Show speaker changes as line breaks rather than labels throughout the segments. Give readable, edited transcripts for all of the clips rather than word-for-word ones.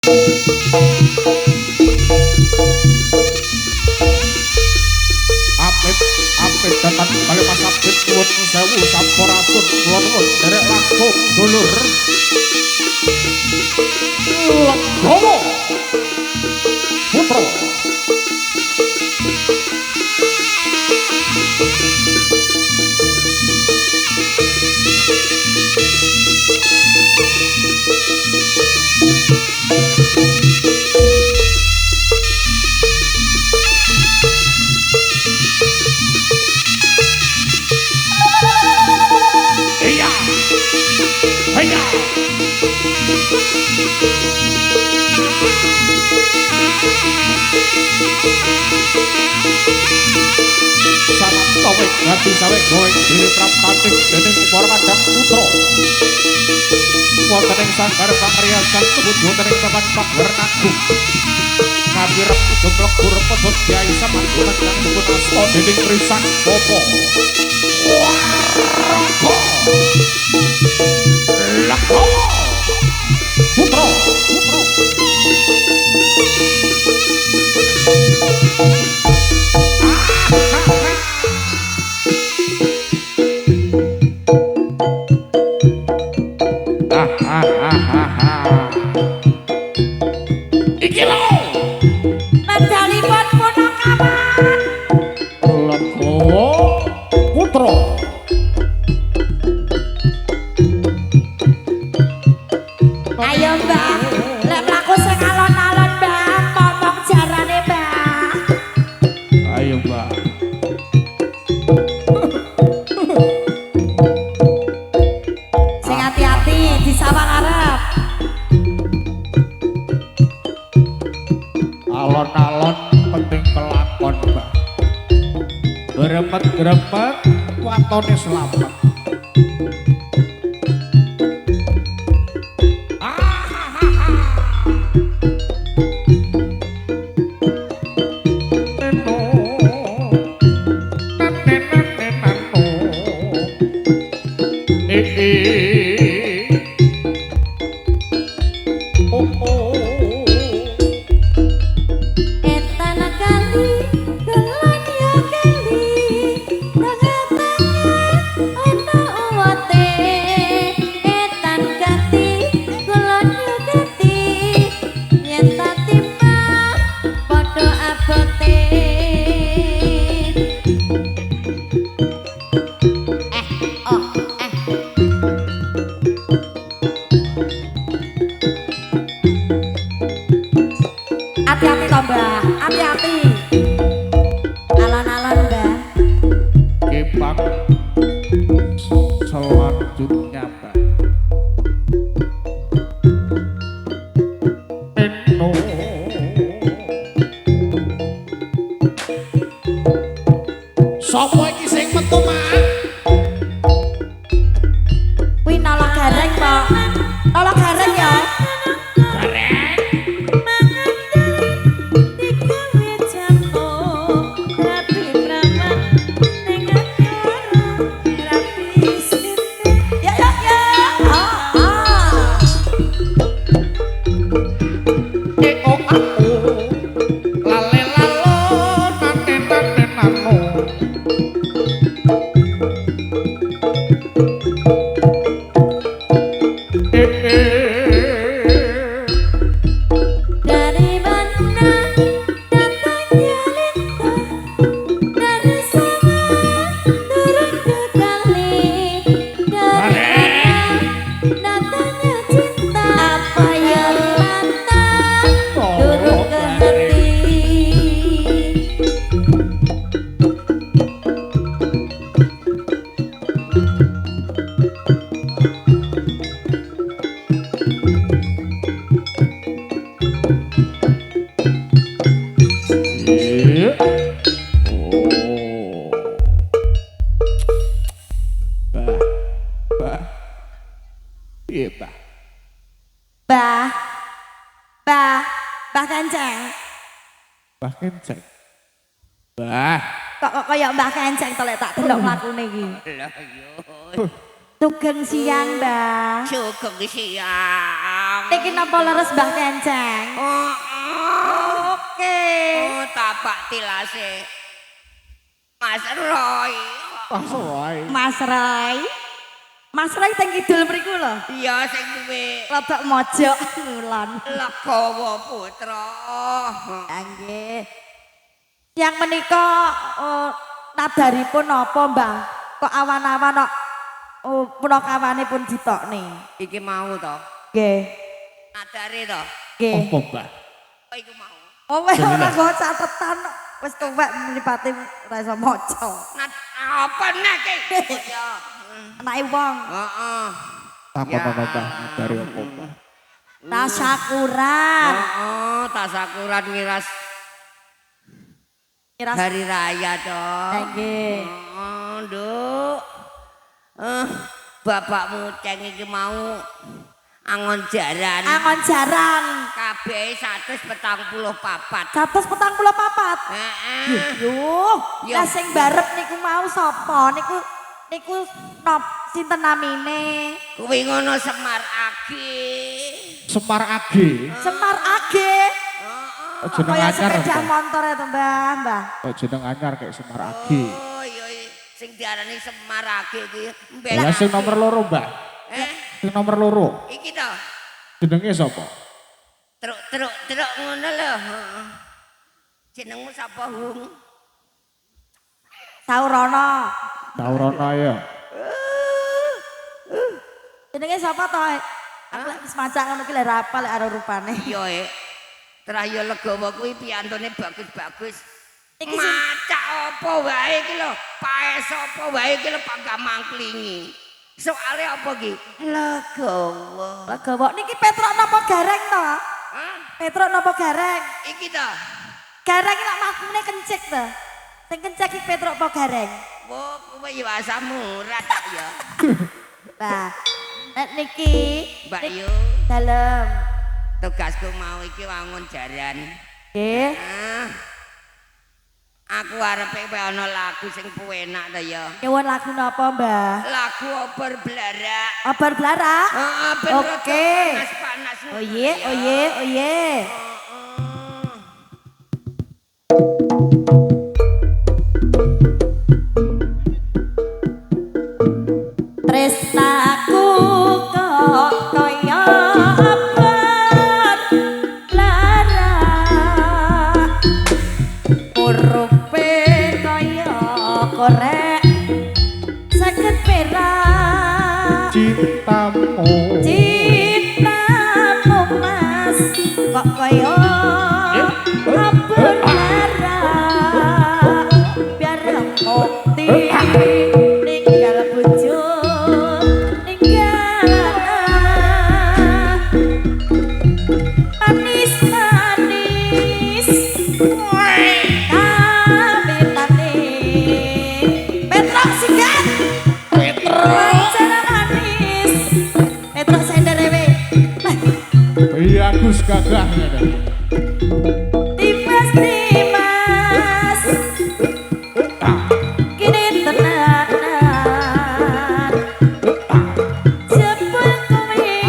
Apit apit datang kali Mas Apit nuwun sewu sampurasun kula nuwun derek langkung dulur Legowo Putra iya iya sangat tawek hati sawek goeng diri praptatik dening Warmadang Putra wonten ing sanggar pangriyasan sebut wonten ing papan panggernagung ngapirep gemlek burpedhot Kyai Samantunan kang dipun asta dening Risak Popo Legowo Putra iki lho
Panjalipun Punakawan
Legowo Putra
ayo Mbah lek mlaku sing alon-alon Mbah momong jarane Mbah
ayo Mbak
sing hati-hati di sawang arep
alon-alon penting kelakon Mbak gremet-gremet watone selamat
etan kali dolan yo kali tangan-tangan ono uwate etan gati dolan yo gati yen tak timbang padha abote hati-hati toh Mbah, hati-hati alon-alon Mbah
kembang selanjutnya Mbak Eno sopo iki sing metu Mak
kuwi nolak gareng po nolak gareng ya
gareng lale lalo nane nane nano
dari mana datangnya lintah dari sana turun ke kali dari mana datangnya cinta apa yang lantang turun ke hati Bah, Bah Kenceng.
Mbah Kenceng. Mbah.
Kok kaya Mbah Kenceng to lek tak delok mlakune iki.
Lah yo.
Sugeng siang, Mbah.
Sugeng siang.
Iki napa leres Mbah Kenceng? Oke.
Oh, tapak tilase. Mas Roy.
Soai.
Mas Roy. Mas Roy teng kidul mriku lho.
Iya sing kuwi
Rodok mojok ngulon.
Legawa Putra.
Nggih. Yang menika nadaripun apa, Mbah? Kok awan-awan kok punakawane pun ditokne.
Iki mau to.
Nggih.
Nadare to.
Nggih.
Apa, Mbah?
Apa iku mau?
Oh, wis ora go catetan wis tuwek mripate ora iso maca.
Apa nek iki? Ya.
Anake wong.
Heeh.
Apa Mbah? Dari apa, Mbah?
Tasyakuran.
Oh, tasakuran ngiras
Kira
hari raya to.
nggih.
Oh, Nduk. Bapakmu ceng iki mau angon jaran.
Angon jaran.
Kabeh 144.
144.
Heeh.
Yuh,
Ya.
lah sing barep niku mau sapa? Niku sinten namine?
Kuwi ngono Semar Agi.
Semar Age.
Semar Age.
Jeneng
Kaya
anyar.
sepeda
Mbah.
motor itu, Mbah.
Jeneng anyar kayak Semar Age.
Oh iya sing diarani Semar Agi iki
Ya sing nomor loro, Mbah. Sing nomor loro.
Iki to.
Jenenge sapa?
Truk ngono lho. Heeh. Jenengmu sapa, Hung?
Saurono.
Taurana ya.
Jenenge sapa to? Aku lek wis maca ngono ki lek ra apal lek ora rupane.
Iya, Trahya Legawa kuwi piyantone bagus-bagus.
Iki sing
Maca apa wae iki lho, paes apa wae iki lho pangga mangklingi. Soale apa iki? Legawa.
Legawa niki Petruk napa Gareng to?
Hah?
Petruk napa Gareng?
Iki to.
Gareng lak makune kencik to. Sing kencik iki Petruk apa Gareng?
Wo kowe ya asamu ora tak ya.
Nah, nek niki
Mbak Yu,
dalem.
tugasku mau iki wangun jaran.
Nggih.
Aku arepe ana lagu sing penak to ya.
Nyuwun lagu napa, Mbah?
Lagu Obor Blarak.
Obar Blarak?
Heeh, ben
Oke.
panas-panas.
Oh ye, oh ye, oh ye. Tresnaku kok kaya obar blarak. Urupe kaya korek saged perak.
Cintamu.
Cintamu mas kok kaya obar blarak. Biar mukti ninggal bojo ninggal manis-manis kawitane Petruk sigat Pancen manis Petruk sender ewe
Iya Gus gagah ngene.
Timas kini tenanan jebul kuwi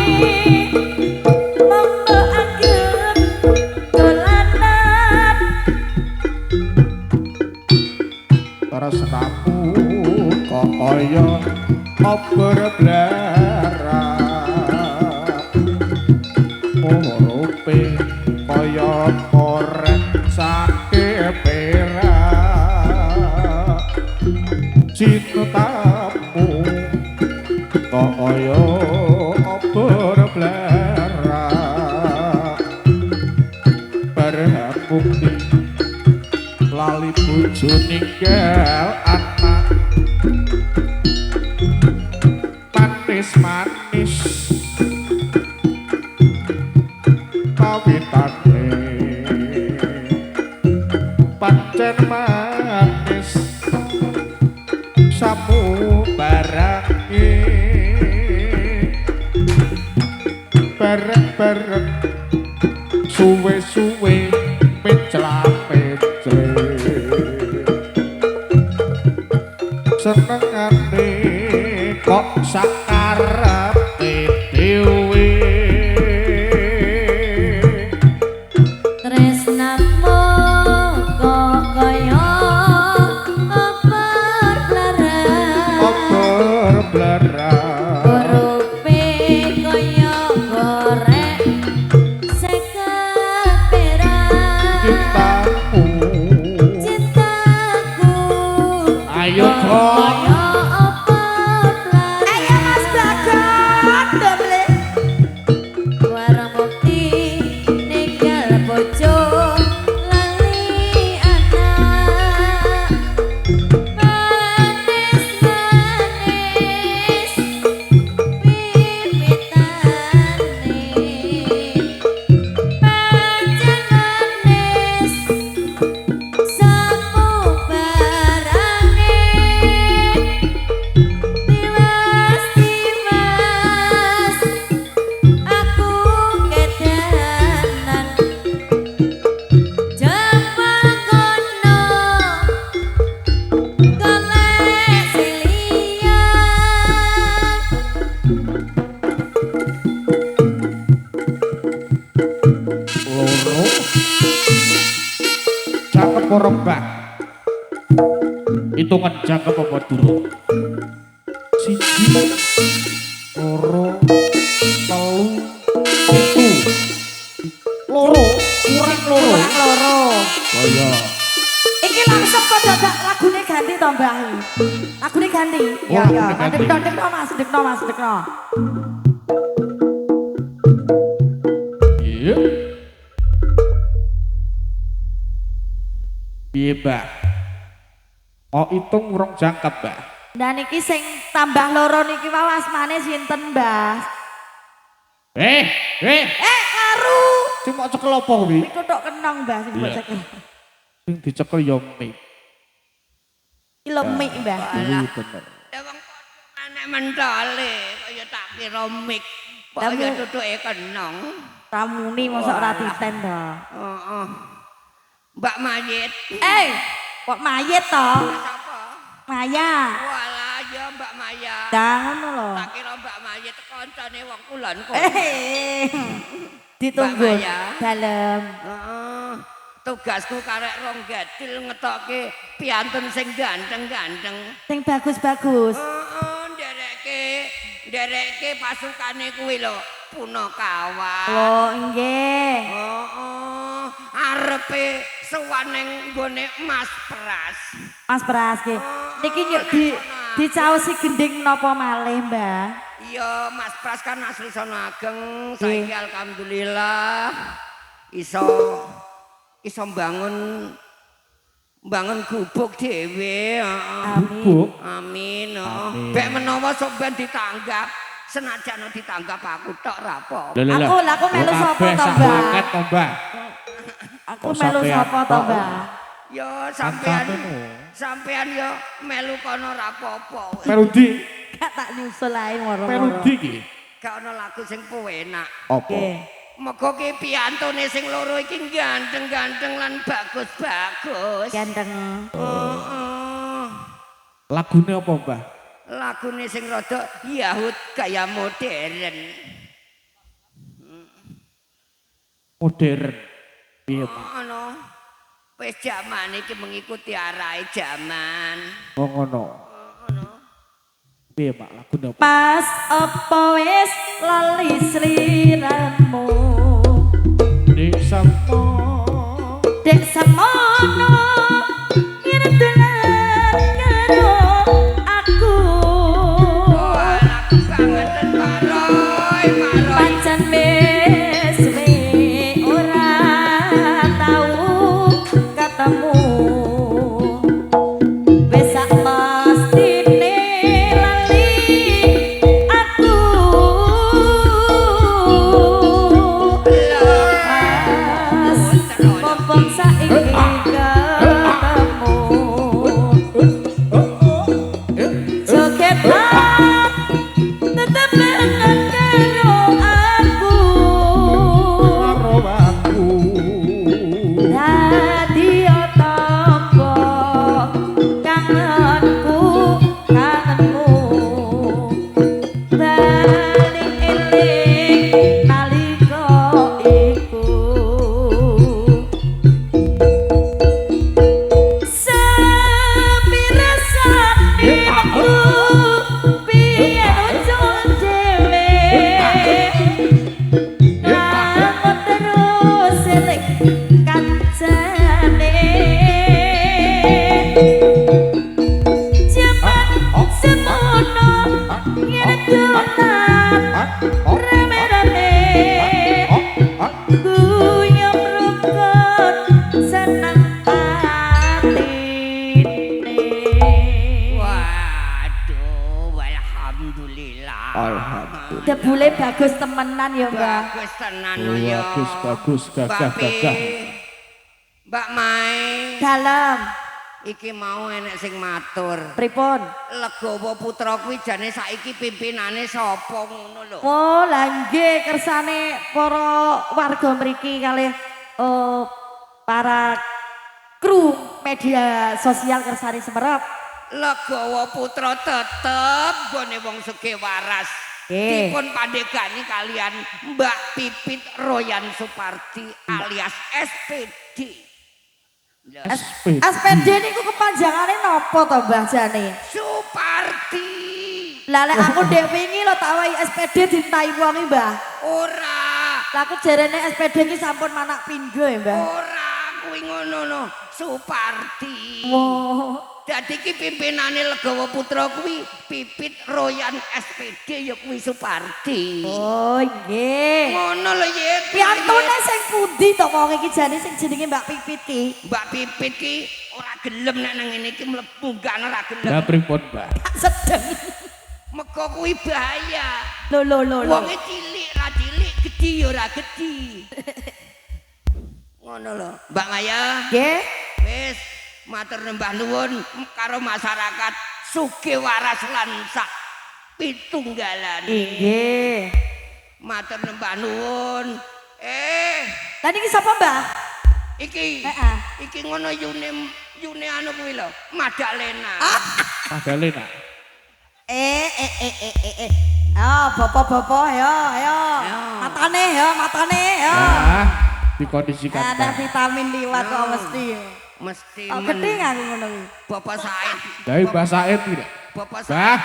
monggo anggap dolanan
Tresnamu kok kaya obor blarak. Urupe kaya korek sake perak. Cintamu kok kaya obor blarak. Bareng bukti lali bojo ninggal anak. Manis-manis kawitane pancen manis samu barange bareng-bareng suwe-suwe pecla-pecle senengane kok sakarepe dhewe para mbah. Hitungan jangka apa durung? 1 2 3 4 loro kurang loro. Oh iya.
Iki langsung kok dadak lagune ganti to, Mbah. Lagune ganti. Ya
Oh,
ya.
ganti.
Dekno Mas, dekno.
Iya. Piye, Mbak? Oh, hitung urung jangkep, Mbak.
Nah niki sing tambah loro niki wae asmane sinten, Mbah? Karu.
Cuma cekel apa kuwi?
Iku tok kenong, Mbah, sing mbok
Iya.
cekel.
Sing dicekel ya mik.
Iki lho mik, Mbah.
Iya bener.
Ya wong aneh mentale kaya tak kira mik. Kok
Lah,
ya
Bu.
tutuke kenong.
Ramuni mosok ora titen to.
Heeh. Mbak Mayit.
Kok mayit to?
Sapa?
Maya.
Walah ya Mbak Maya.
Dah ngono lho.
Tak kira Mbak Mayit kancane wong kulon kok.
Ditunggu
Mbak Maya.
dalem.
Heeh. Tugasku karek rong gadil ngetokke piantun sing ganteng-ganteng.
Sing bagus-bagus.
Heeh, ndereke pasukane kuwi lho, Punakawan.
Oh, nggih.
Heeh, arepe sowan ning nggone Mas Pras.
Mas Pras nggih. Niki nyuk dicaosi gending napa malih, Mbah?
Iya, Mas Pras kan asli sono ageng, saiki alhamdulillah iso bangun gubuk dhewe, heeh.
Bubuk.
Amin.
Amin.
Bek menawa sok ben ditanggap, senajan ditanggap aku tok ra apa.
Aku melu sapa to, Mbah?
Paket to, Mbah.
Aku melu sapa to, Mbah?
Ya
Sampeyanmu.
sampean yo melu kono ra apa-apa.
Perudi.
Gak tak nyusul ae moro-moro.
Perudi ki.
Gak ana lagu sing penak.
Apa?
Nggih.
Moga ki piantune sing loro iki ganteng-ganteng lan bagus-bagus.
Ganteng.
Heeh.
Lagune apa, Mbah?
Lagune sing rada Yahud gaya modern.
Modern. Piye, Pak?
Ngono. Wis jaman iki mengikuti arahe jaman.
Oh ngono. Piye, Pak? Lagune apa?
Pas apa wis lali sliramu?
Ning sampo
Dek semono ngirim dolan karo aku.
Wah, lagu banget Maroy.
Pancen wis suwe ora tau ketemu. Wis sak mestine lali aku. Pas mumpung saiki ketemu. Jogetan tetep banget karo aku.
karo aku.
Dadi otombo kangenku kangenmu. Balik eling nalika iku. Sepi rasane aku piye ujung dhewe. Lamun terus eling kancane. Jaman semono ngene dolan rame-rame. Guyub rukun seneng atine.
Waduh, alhamdulillah.
Alhamdulillah.
Debule bagus temenan ya, Mbak.
Bagus tenan
Oh,
ya.
bagus, gagah, gagah.
Mbak Mai,
Dalam
iki mau enek sing matur.
pripun?
Legowo putra kuwi jane saiki pimpinane sapa ngono lho.
Oh, lah nggih kersane para warga mriki kalih para kru media sosial kersane Semerep.
Legowo putra tetep gone wong sugih waras.
Nggih.
Dipun pandegani kalian Mbak Pipit Royan Supardi alias SPD.
SPD niku kepanjangane napa to Mbah jane?
Supardi.
Lah lek aku ndek wingi lho tak wahi SPD dintai wong iki Mbah.
Ora.
Lah aku jarene SPD iki sampun manak pindho ya Mbah.
Ora kuwi ngono no. Supardi.
Oh.
Dadi iki pimpinane Legawa Putra kuwi Pipit Royan SPD ya kuwi Supardi.
Oh nggih.
Ngono lho ya.
Piantune sing pundi to wong iki jane sing jenenge Mbak Pipit ki?
Mbak Pipit ki ora gelem nek nang ngene iki mlebu gak ora gelem.
Lah pripun, Mbak?
Sedeng.
Meko kuwi bahaya.
Lho.
Wonge cilik ra cilik, gedhi ya ora gedhi. Ngono lho. Mbak Maya.
Nggih.
Wis matur nembah nuwun karo masyarakat sugih waras lan sak pitunggalan.
Nggih.
Matur nembah nuwun.
Lah niki sapa, Mbah?
Iki ngono yune anu kuwi lho, Madalena.
Madalena.
Oh, bapak-bapak ya. Matane ya.
Ah, dikondisikan.
Ada vitamin liwat kok mesti.
Mesti
Oh, gedhe aku ngono kuwi.
Bapak Said.
Dari Mbah Said tidak?
Bapak
Bah.
Said.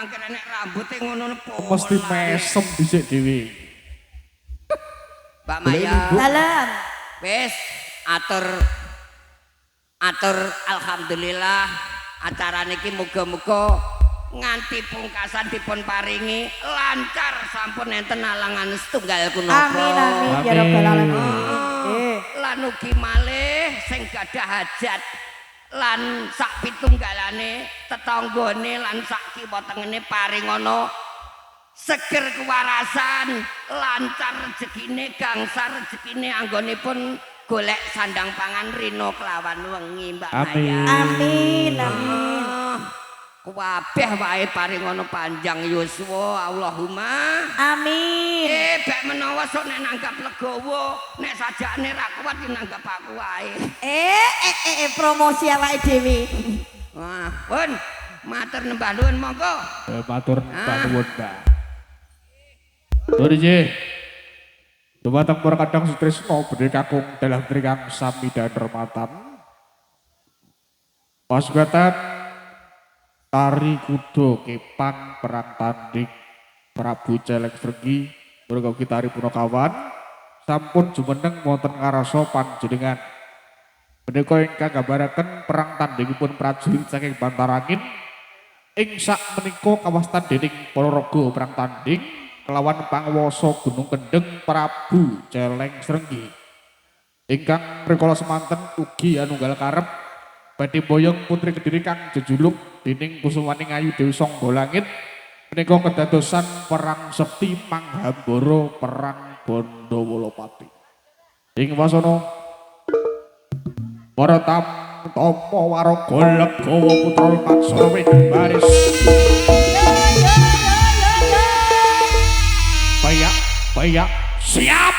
Angger nek rambute ngono po.
Mesti mesem dhisik dhewe.
Mbak Maya.
Dalam.
Wis atur alhamdulillah acara niki muga-muga nganti pungkasan dipun paringi lancar sampun enten alangan setunggal kunapa.
Amin ya rabbal alamin.
Lan ugi malih sing gadah hajat lan sak pitunggalane tetanggane lan sak kiwa tengene paringono seger kewarasan lancar rezekine gangsar rezekine anggonipun golek sandang pangan rino kelawan wengi Mbak Maya.
Amin.
Kabeh wae paringono panjang yuswa Allahumma
Amin.
bek menawa sok nek nanggap Legawa nek sajane ra kuat nanggap aku wae.
Promosi awake dhewe.
Wah, pun matur nembah nuwun monggo.
Matur nuwun, Mbak. Dorje. Dumateng para kadang sutresna bedhe kakung dalam trikang sami dan rematan. Pasukan tari kudo kepang perang tanding Prabu Celeng Sregi merga kitari punakawan sampun jumeneng wonten ngarasa panjenengan. Menika ingkang gambaraken perang tandingipun prajurit saking Bantarangin ing sak menika kawastan dening para raga perang tanding kelawan panguwasa Gunung Kendeng Prabu Celeng Sregi. Ingkang rikala semanten ugi anunggal karep badhe boyong putri Kediri kang jejuluk dening Kusumaning Ayu Dewi Sangga Langit menika kedadosan perang sekti Manghambara perang Bandawalapati. Ing wasana para tamtama waraga Legawa Putra Matsara baris. Bayak, siap.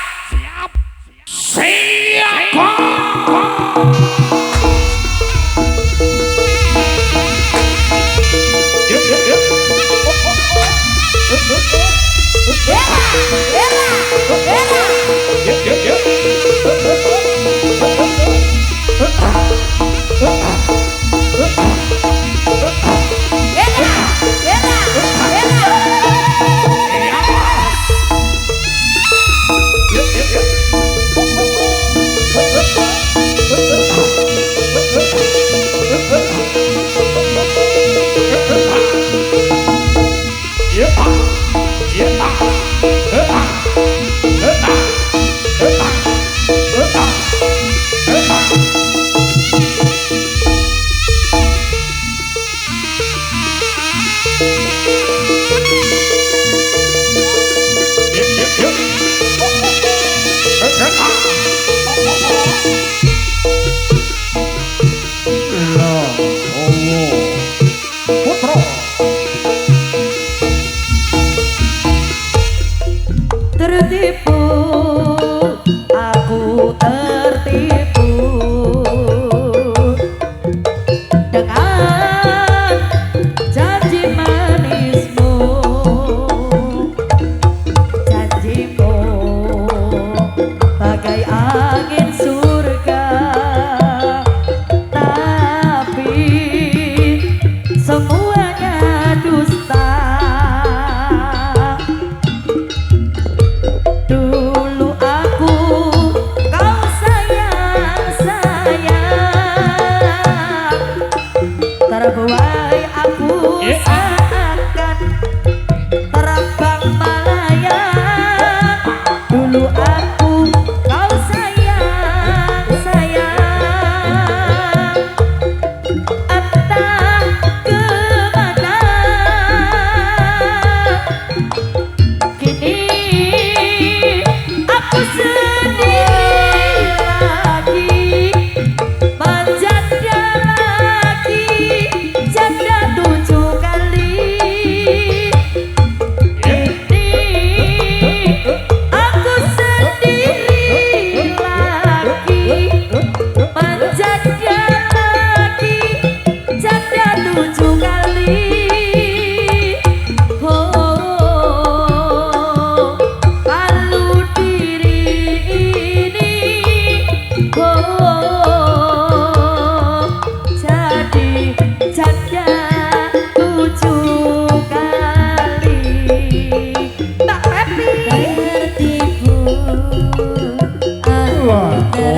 Putra.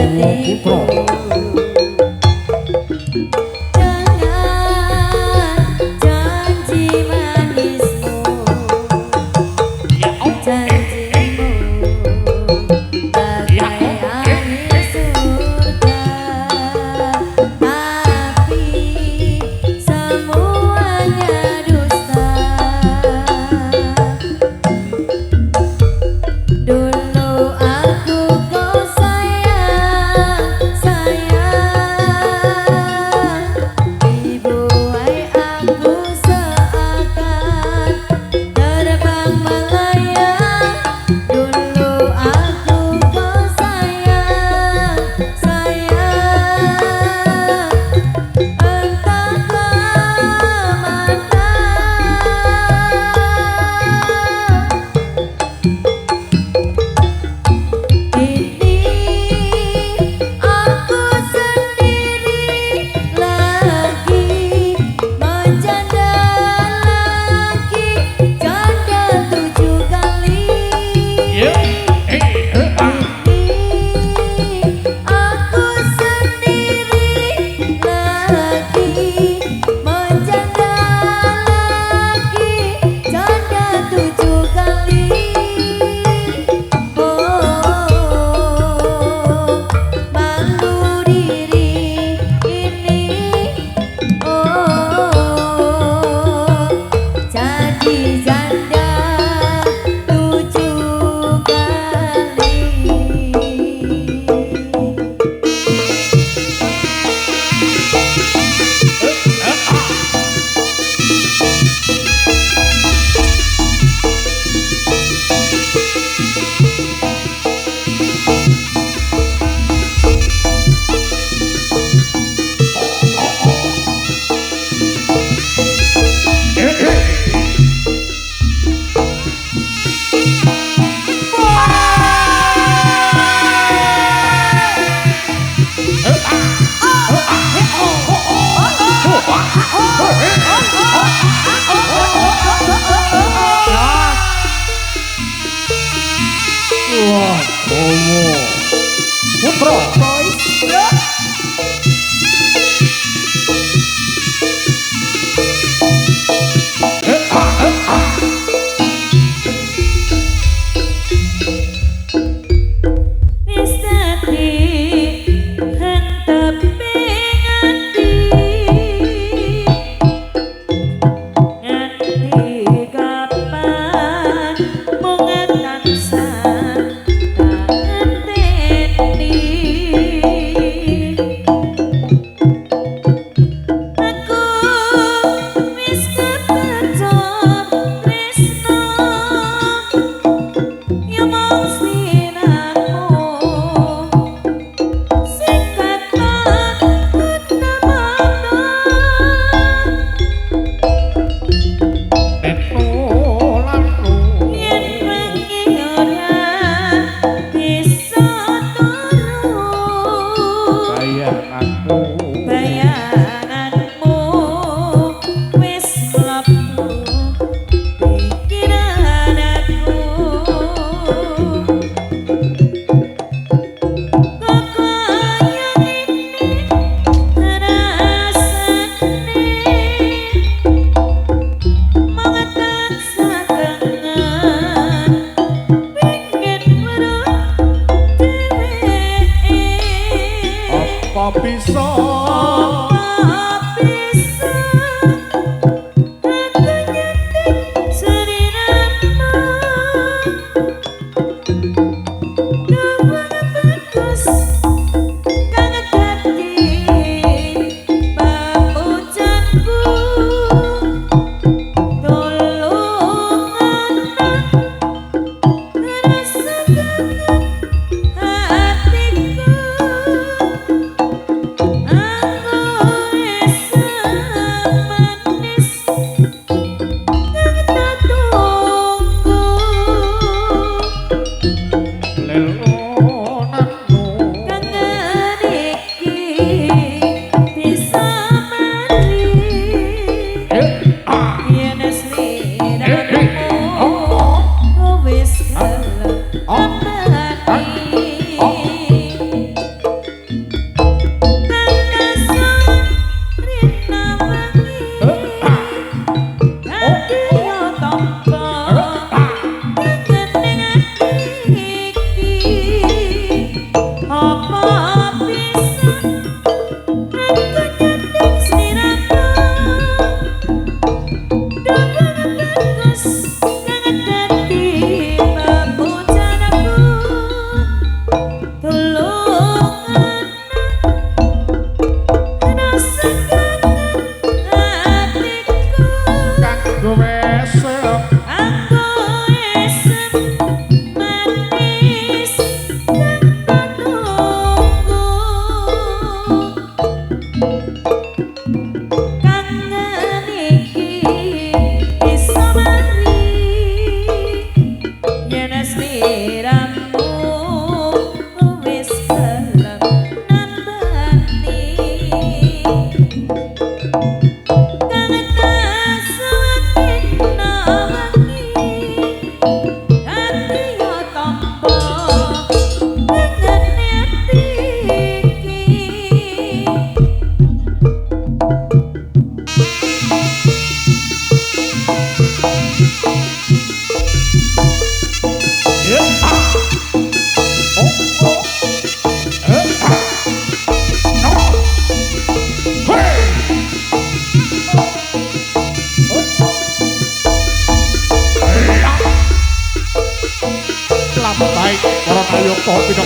Ah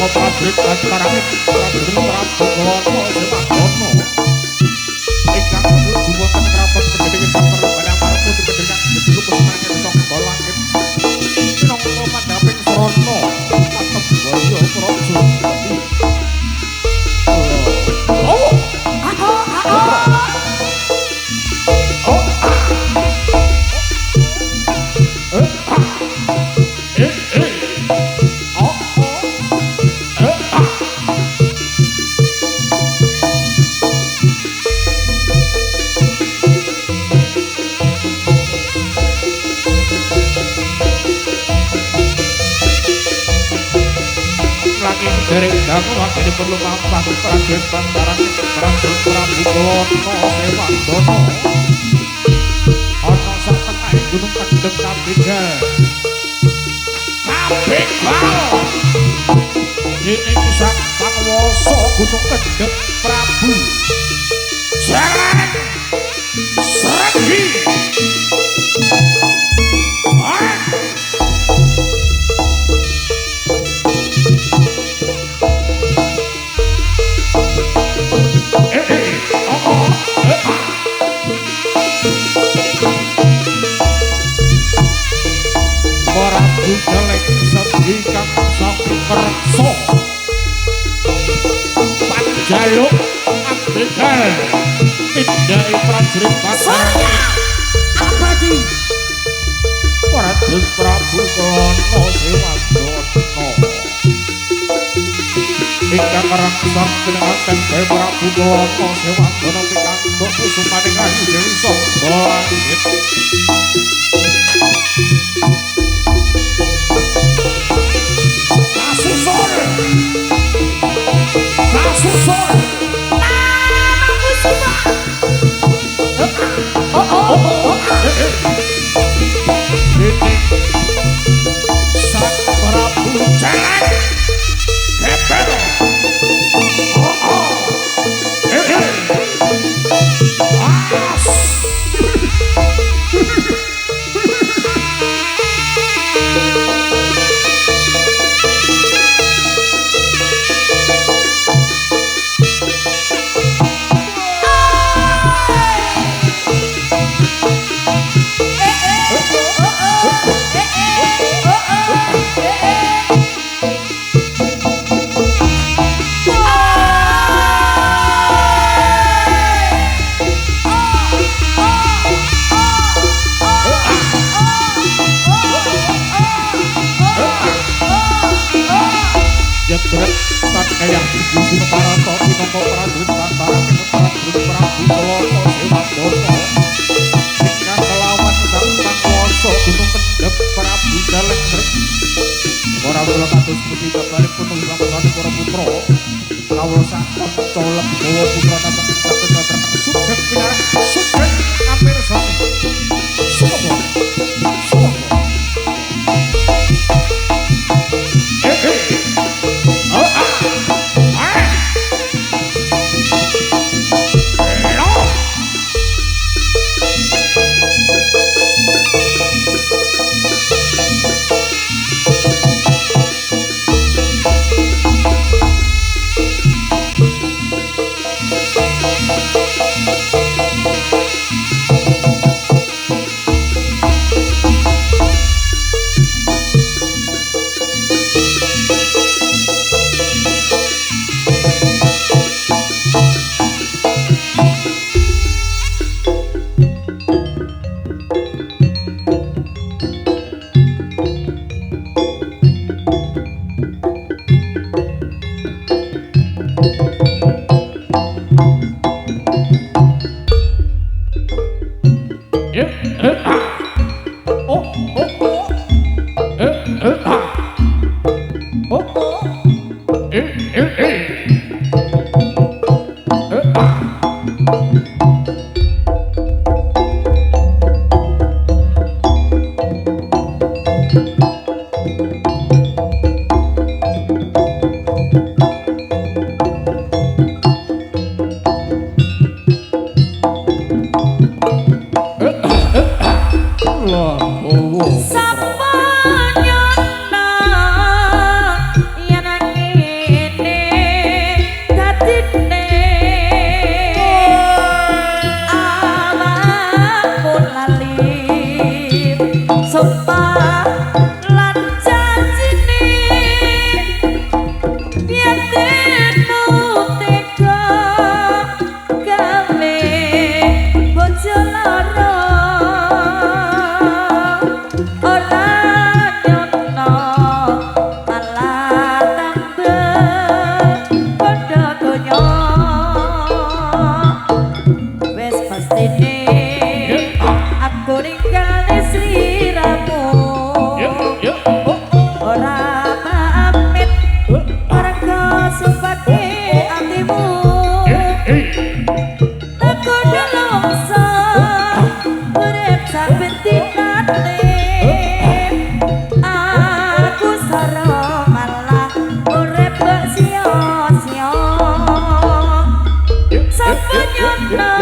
Punaka prajurit antarane prajurit Prabu Gono Sewadono ingkang nuju wonten kraton Gedhe Sampar Banang Putri Gedhe Gedhe Kusmangen Sangga Langit minangka mandhaping srana patem Waya Praja derek dangu wakil perlu mampah prajurit pantaran prajurit Prabu Gono Sewadono ana sak tengahing gunung Kendeng Kabegal ini sang pangwasa gunung Kendeng Prabu Jaran Sregi Jelek sedhi kang sakersa panjaluk ambegal pindhahe prajurit Bathara abadi Prajurit Prabu Gono Sewadono ingkang rangsang pinanganten Bae Prabu Gono Sewadono pikantuk kusumaning ayu Dewi Sangga Langit Kasusor namaku Siwa ini sang Prabu Jelek Hebel kayang dibusi parato pinangka prajurit Bathara prajurit Prabu Gono Sewadono ingkang kelawan sang pangwasa gunung Kendheng Prabu Jelek Sregi ora kula kados pundi babaripun lamsane para putra kawula sakon colek dawa putra namung saged ngaturaken sugeng pinarak sugeng amirsani sumoga
sumpahke atimu aku nelongso urip saben dinane aku sara malah urip kok sia-sia sapa nyono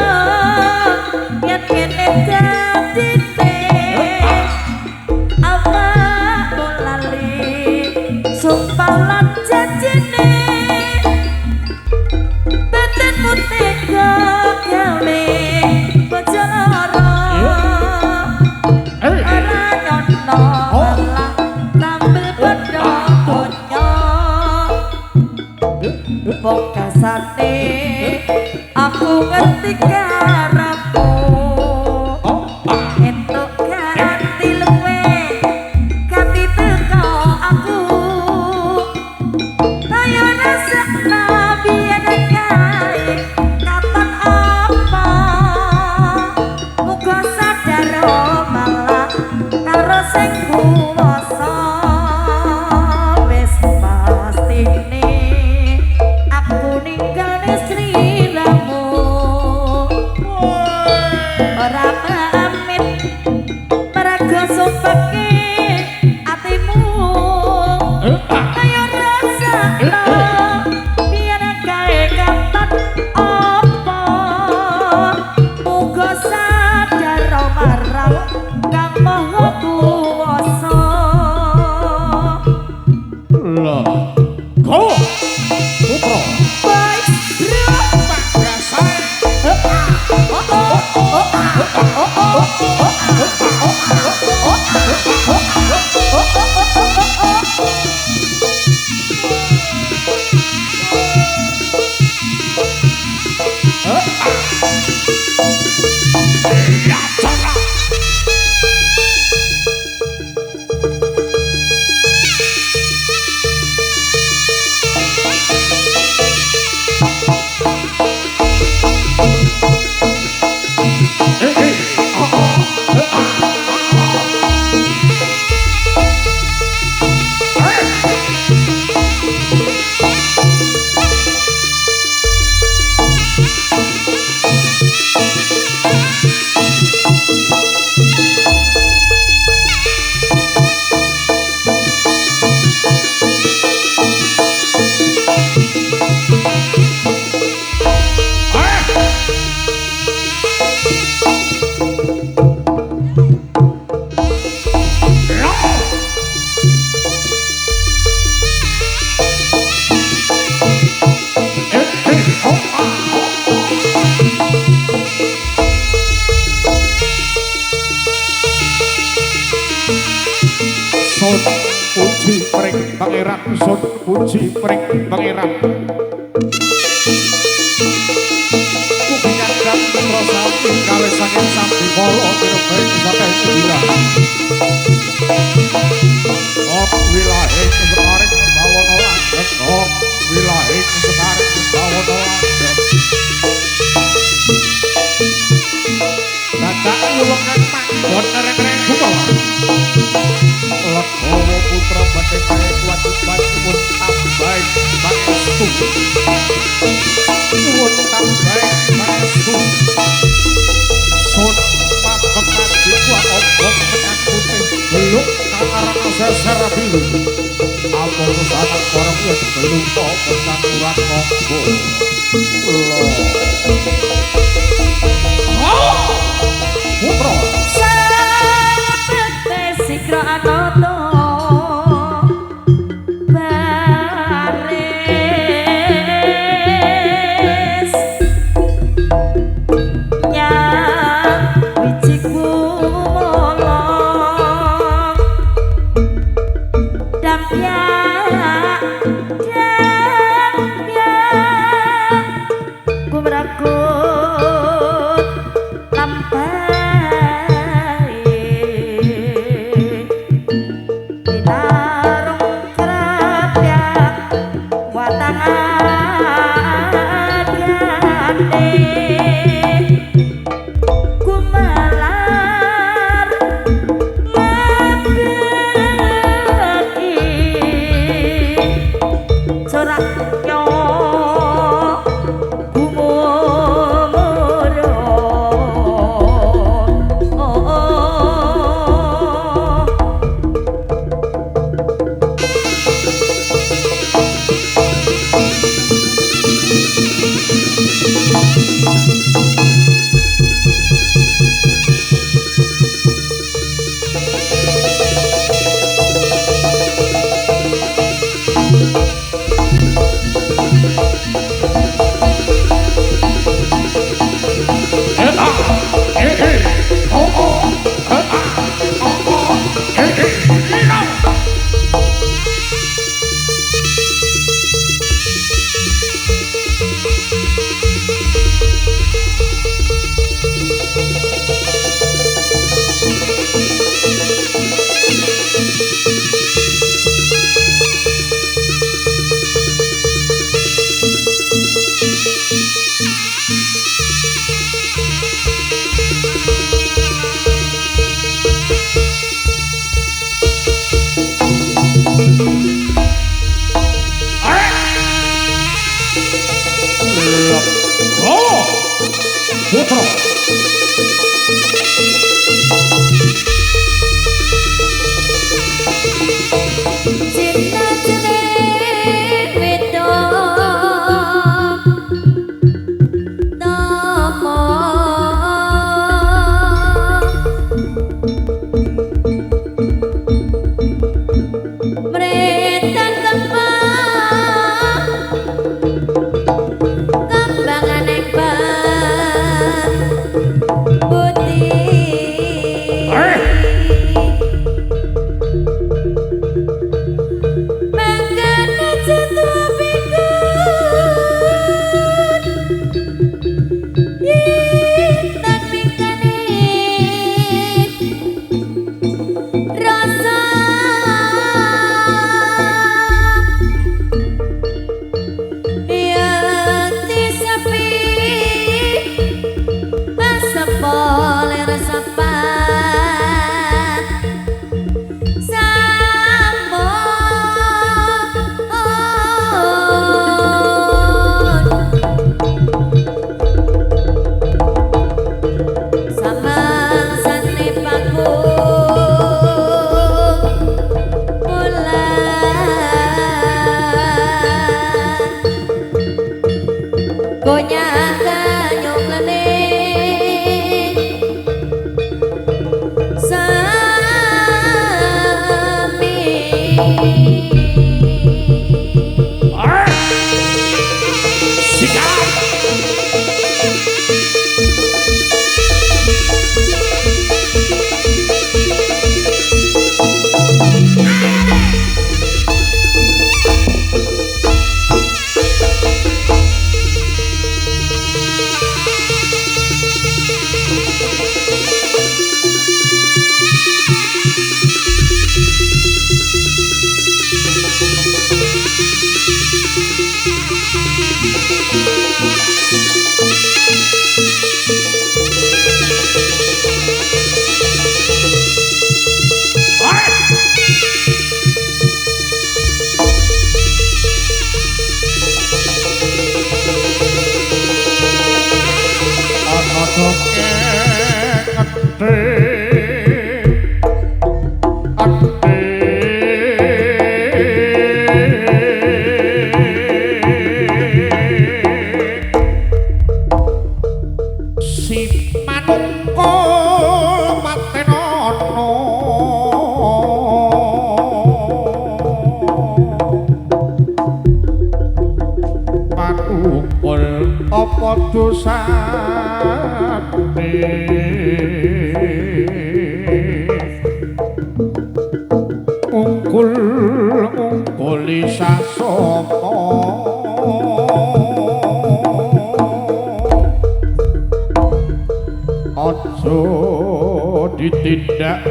yen kene dadine awakmu lali sumpah lan janjine batinmu tega gawe bojo lara ora nyono malah tampil padha donya wong kasane aku ngerti karepmu entuk ganti luwe ganti teko aku ayo rasakna biyen kae katon apa muga sadar malah karo sing kuwasa wis pastine aku ninggal sliramu ora pamit mergo sumpahke atimu ayo rasakno biyen kae katon apa muga sadar marang kang maha kuwasa
Lah, go. Putra.
baik bro
Sun puji pring pangeran, sun puji pring pangeran. Kubikan dan rosati kali saking sampi kolo dirubah sampai sembilan. Oh wilayah sekarang bawono lanjut, oh wilayah sekarang bawono lanjut. Dadak ulungan manggon nereng-nereng kumpul. Lekowo putra badhe kaya kewajiban pun tambahi pangestu. Nuwun tambahi pangestu. Sun pabekaji kuat obon penyakute beluk karang seser bilu. Ampun sanak orang wis beluk kok penyaturan monggo. Putra
sabete sikra anoto baris nyang wijiku molong dampyak kumrakut lampai binarung kerapyak watangan gande kumalar ngabeki corak nyonya
Oh, putra.
Cinta jeneng wedok Tomo Bretan kembang Kembangan ekbang Putih Mangkana jatuh pikun Intan mingkanin Rasa Yati sepi Asap poler sapat Samang sane paku Gonya ganyong lening
apa dosane ungkul sasama aja ditindak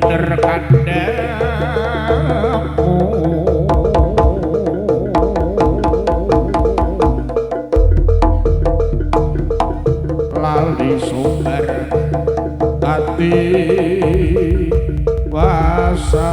bener kandamu lali sumber hati wasa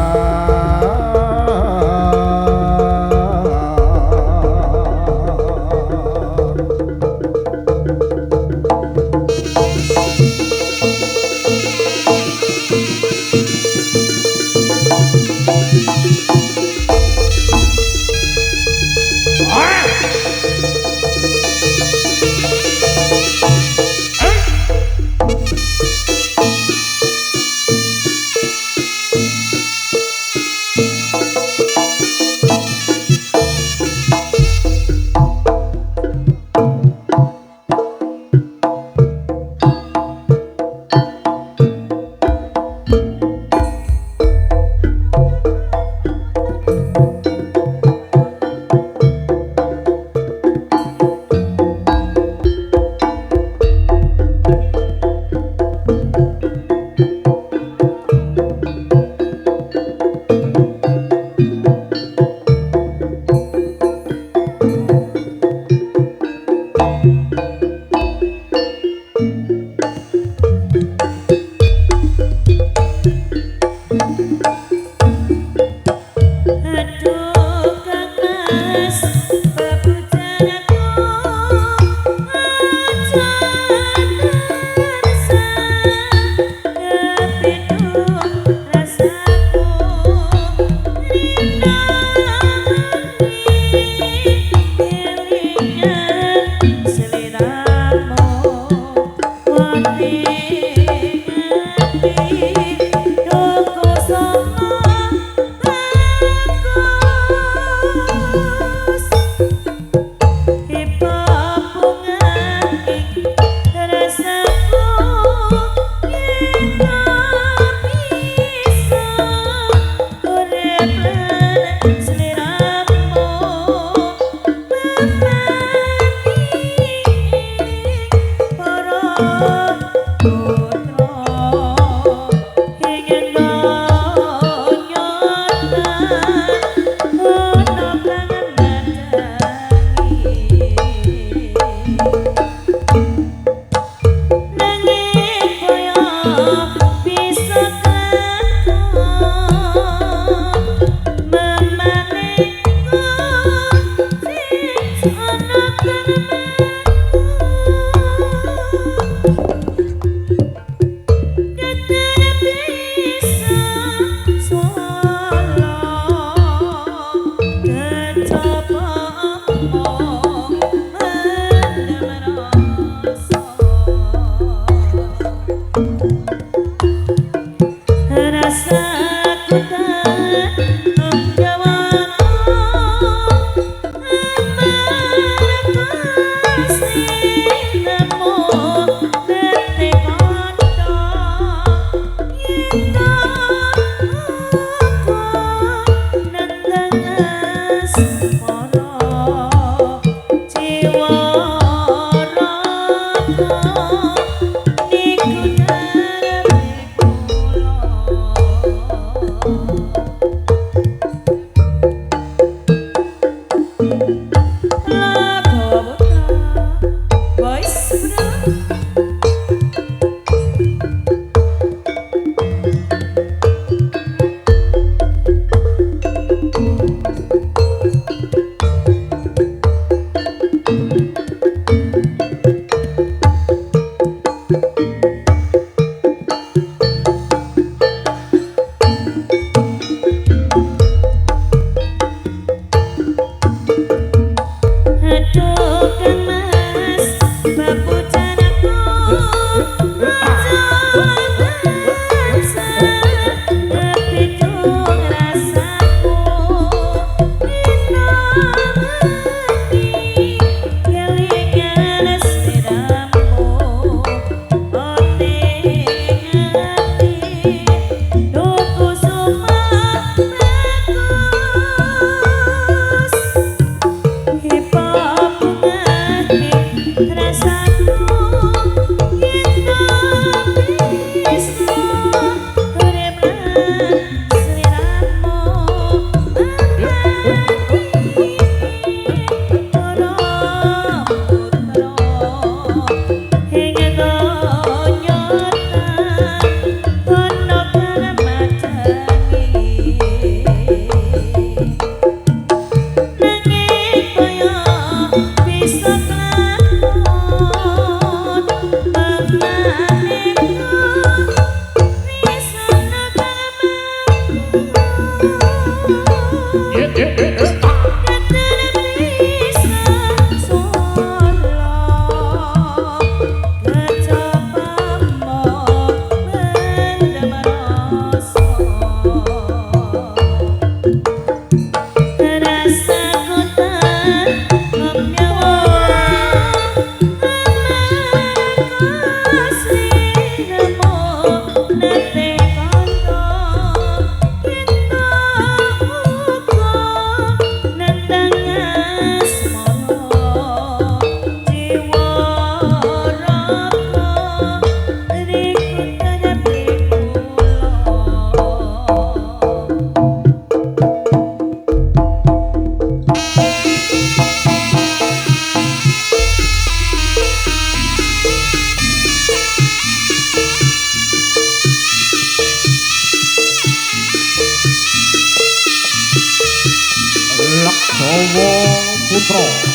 Putra.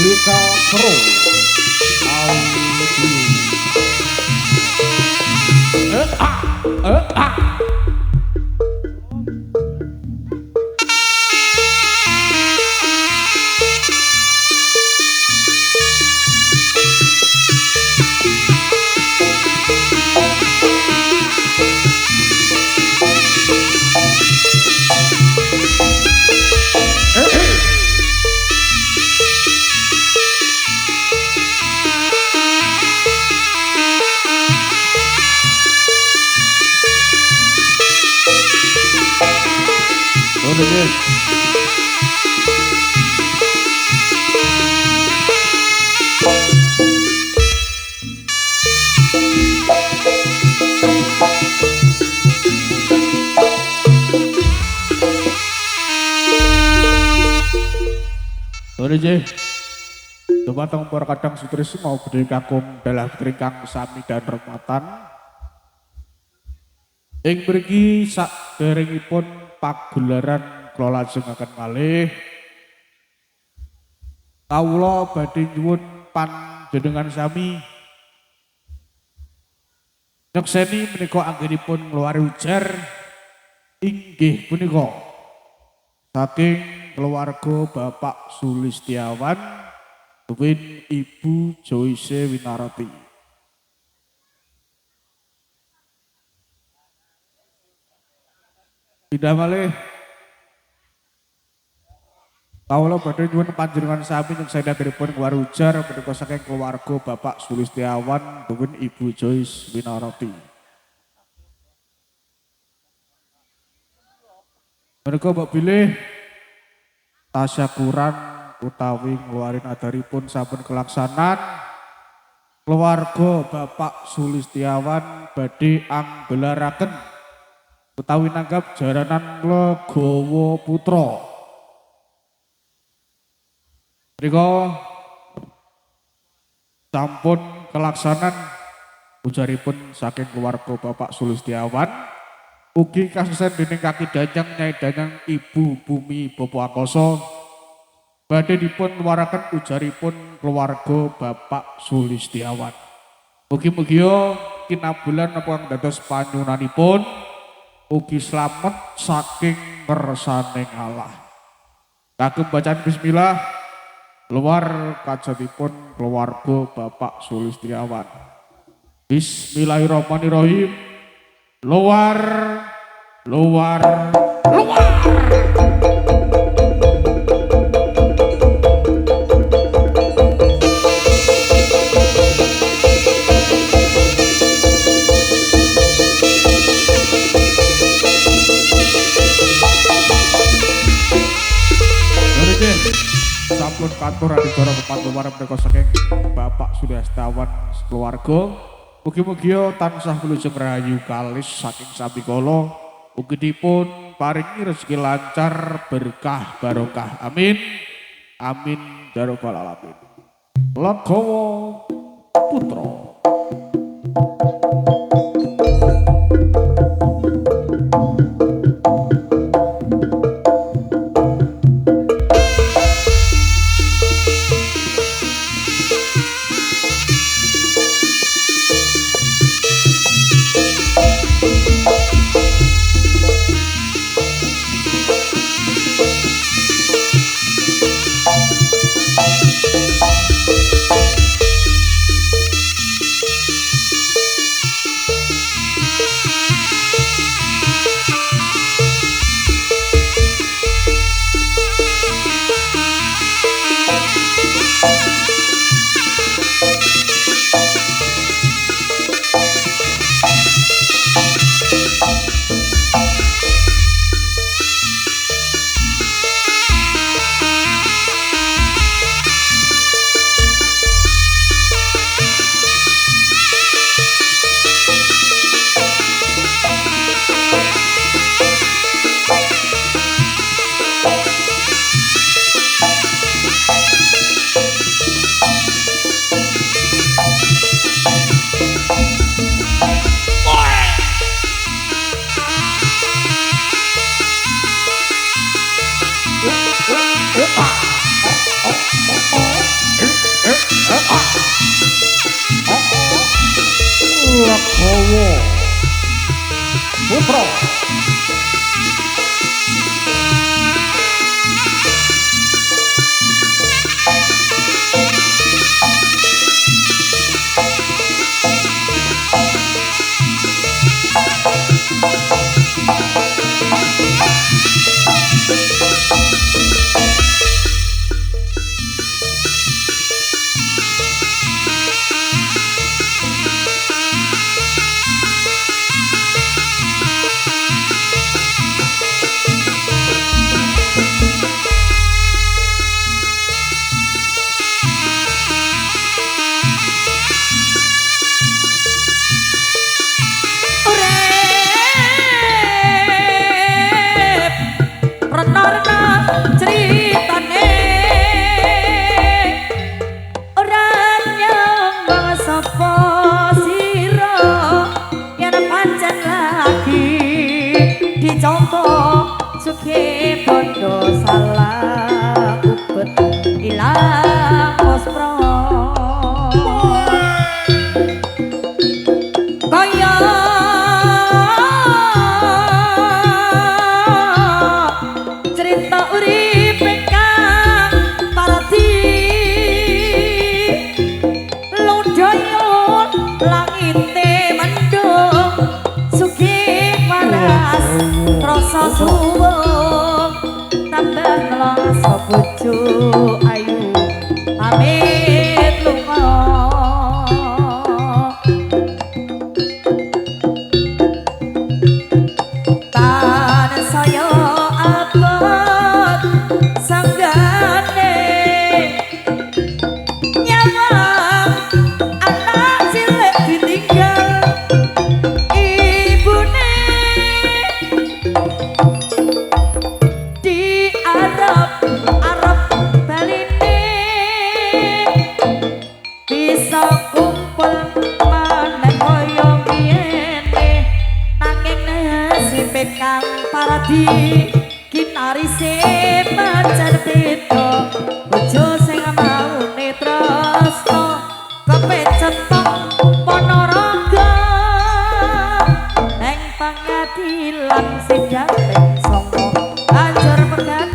Medika Pro Audio. Oke, Dumateng para kadang sutrisno bedhe kakung dalah trikang sami dan rematan. Ing mriki saderengipun pagelaran kula lajengaken malih kawula badhe nyuwun panjenengan sami nyekseni menika anggenipun ngluwari ujar inggih punika saking keluarga Bapak Sulistiawan Win Ibu Joyce Winarati. Tidak malih kawula badhe nyuwun panjenengan sami nyekseni anggenipun ngluwari ujar menika saking keluarga Bapak Sulistiawan Win Ibu Joyce Winarati. Mereka mbok pilih tasyakuran utawi ngluwarin adaripun sampun kelaksanan keluarga Bapak Sulistiawan badhe angggelaraken utawi nanggap jaranan Legawa Putra. Mriko sampun kelaksanan ujaripun saking keluarga Bapak Sulistiawan ugi kasusen dening kaki danjang Nyai Danyang Ibu Bumi Bopo Akoso badhe dipun luwaraken ujaripun keluarga Bapak Sulistiawan. Mugi-mugi kinabulan napa dados panyunanipun ugi slamet saking ngersane Allah. Kagem bacaan bismillah luar kajatipun keluarga Bapak Sulistiawan. Bismillahirrahmanirrahim. Luar. Sampun kantor adigara kepantuwar menika saking Bapak Sulistiawan keluarga. Mugi-mugi tansah wilujeng rahayu kalis saking sami kala ugi dipun paringi rezeki lancar berkah barokah. Amin. Amin ya rabbal alamin. Legawa Putra. Putra.
Contoh suki bondo salah ubet ilang pospro kaya cerita uripe kang parati lodoyo langite mendung suki waras rasa suwung tambah ngelasa bojo ayu pamit lunga tan saya abot sanggane nyawang anak cilik ditinggal kang paradi kinari se pacar beda bojo sing maune tresno kepecet Ponorogo ning pengadilan sidang ping 9 banjur pegatan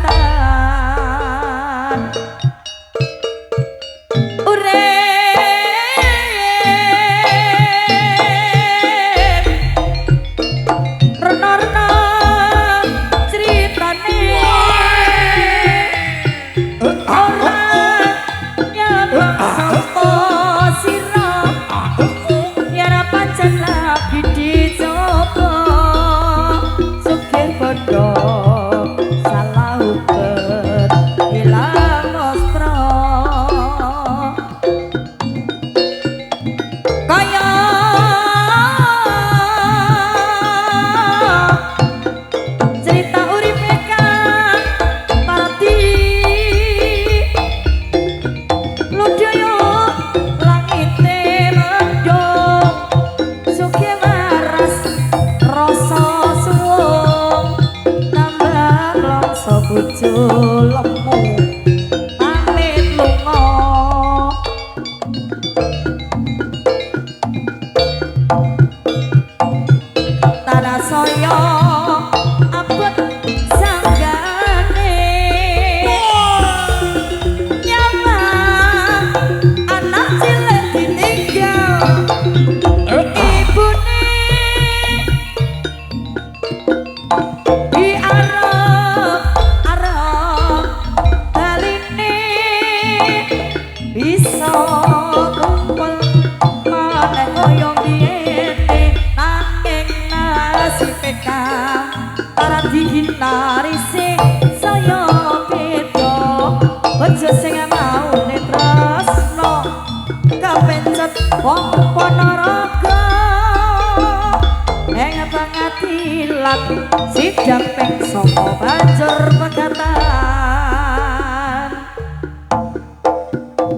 bojo lemu pamit lunga tanah saya abot sanggane nyamang anak cilik ditinggal ibune bisa kumpul maneh koyo ngene nanging nasibe kang para dihinari sing saya beda bojo sing maune tresno kapencet wong Ponorogo ing pengadilan sidang ping 9 banjur pegatan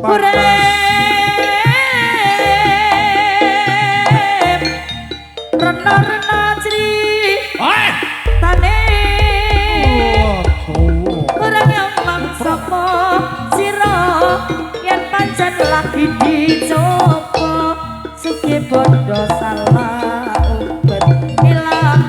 urip rena-rena cri tane ora nyamang sapa sira yen pancen lagi dicoba sugi bondo salah ubet ilang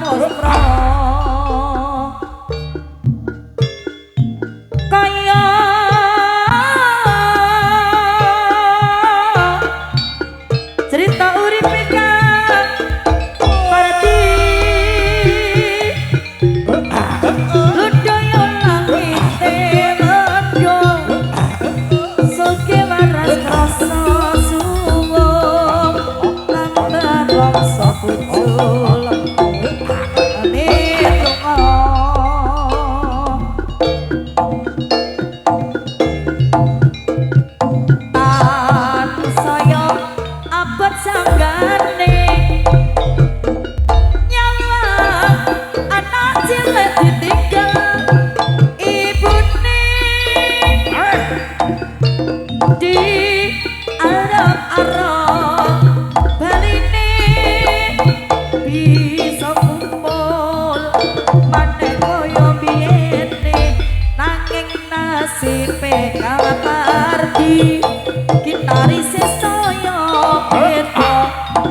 bisa kumpul maneh koyo biyene nanging nasibe kalah pardi kitari sesaya beda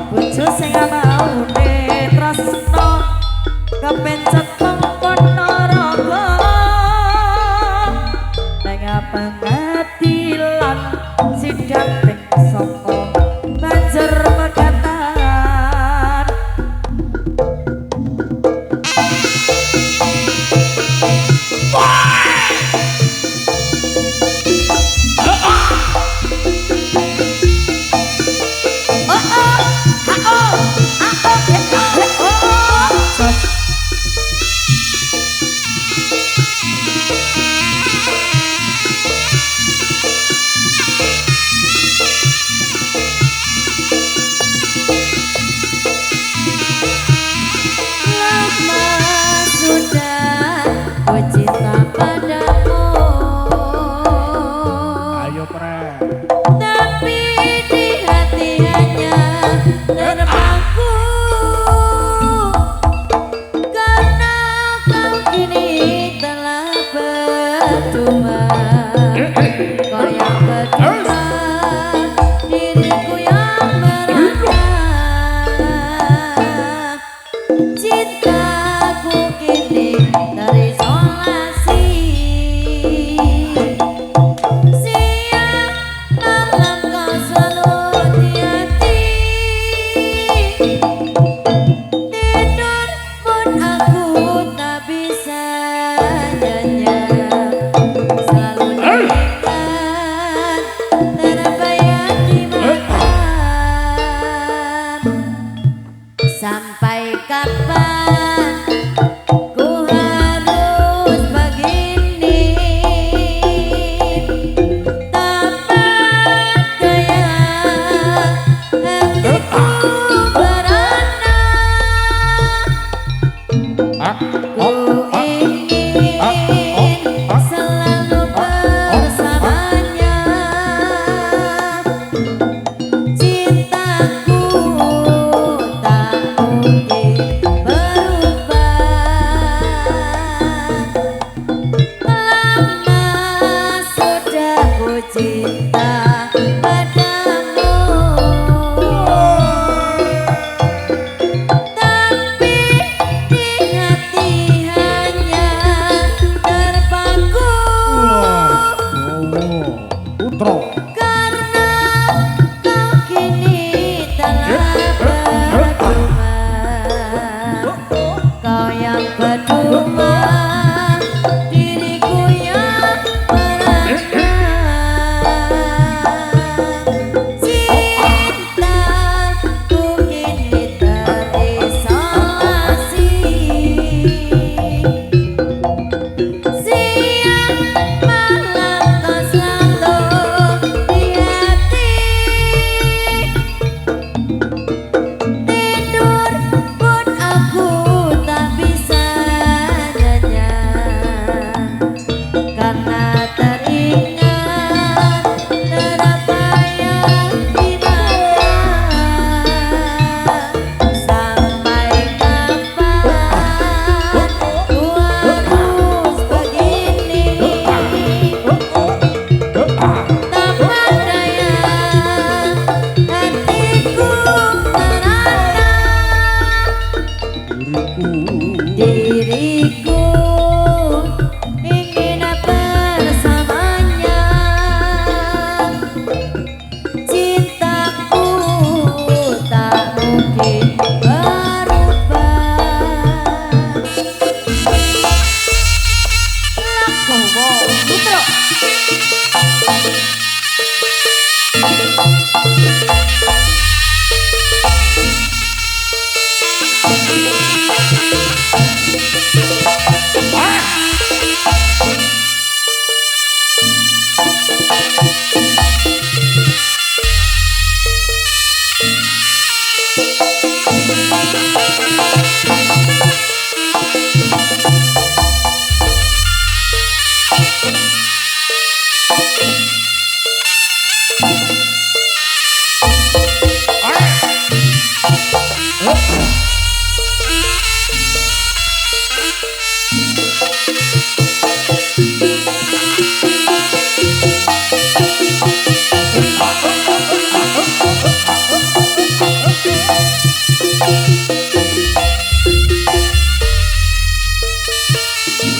bojo sing maune tresno kepencet mengkon naraga nang pengadilan sidang ping saka banjur pegatan
Ayo pre.
tapi di hati hanya terpaku karena kau kini telah berdua kau yang berdua diriku yang merana cintaku kini terisolasi siang malam kau selalu di hati tidur pun aku tak bisa nyenyak selalu diingat terbayang di mata sampai kapan ku harus begini tamat daya hatiku merana ku ingin selalu bersamanya cintaku tak mungkin berubah lama sudah ku cinta padamu tapi di hati hanya terpaku
Putro.
karena kau kini telah berdua kau yang berdua diriku yang merana cintaku kini terisolasi siang malam kau selalu di hati tidur pun aku tak bisa nyenyak karena teringat terbayang di mata sampai kapan ku harus begini tamat daya hatiku merana diriku ingin bersamanya cintaku tak mungkin berubah Lakowo Putro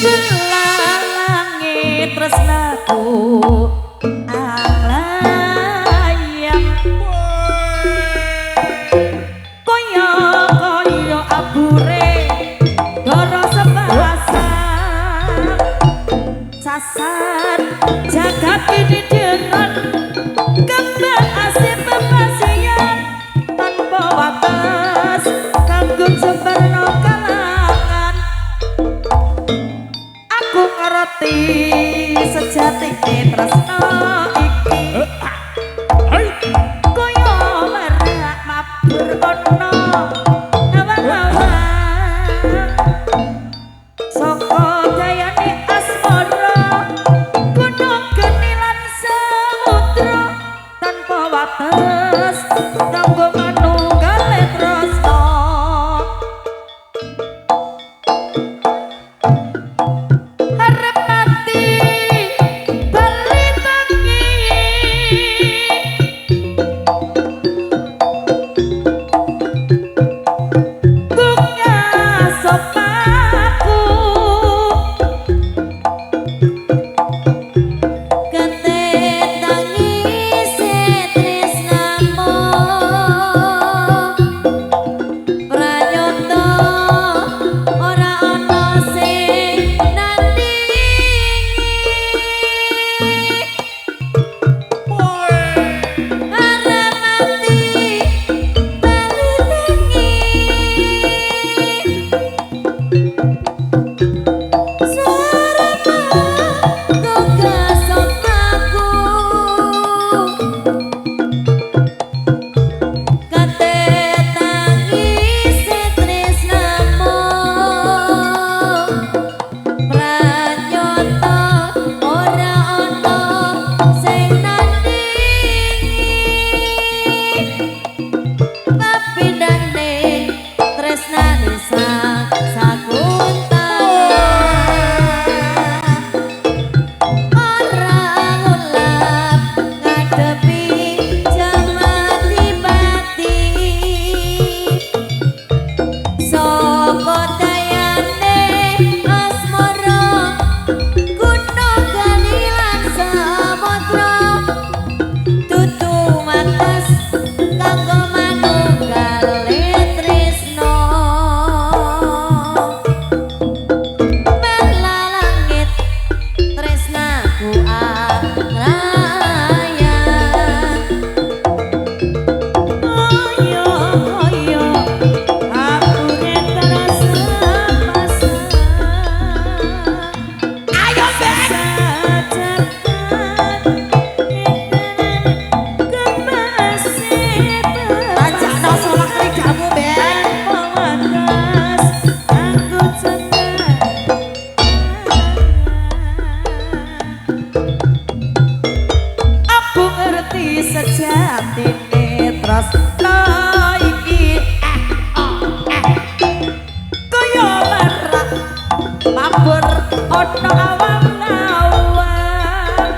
Gelangi tresnaku anglayang koyo abure doro sebasa sasar jagat ini jeron kembang asih pepasian tanpa batas kanggung sembarno kalangan aku ngerti sejati tresno iki koyo merak mabur kono awang-awang saka dayane asmara gunung geni lan samudra tanpa wates kanggo manunggale tresno arep mati bali tangi bunga sopaku kate tangi setresnamo pranyoto ora ana sing nandingi arep mati bali tangi suaramu kegasot aku kate tangi setresnamo pranyoto ora ana sing nandingi papindane tresnane sagunta ora ngulap ngadepi jamati-mati saka dayane asmara gunung geni lan samudra dudu wates kanggo manunggale tresno bela langit tresnaku anglayang koyo abure terasa pasang
Ayo Ben.
Tancakno solak lidamu Ben aku ngerti sejatine tresno iki kaya merak mabur ana awang-awang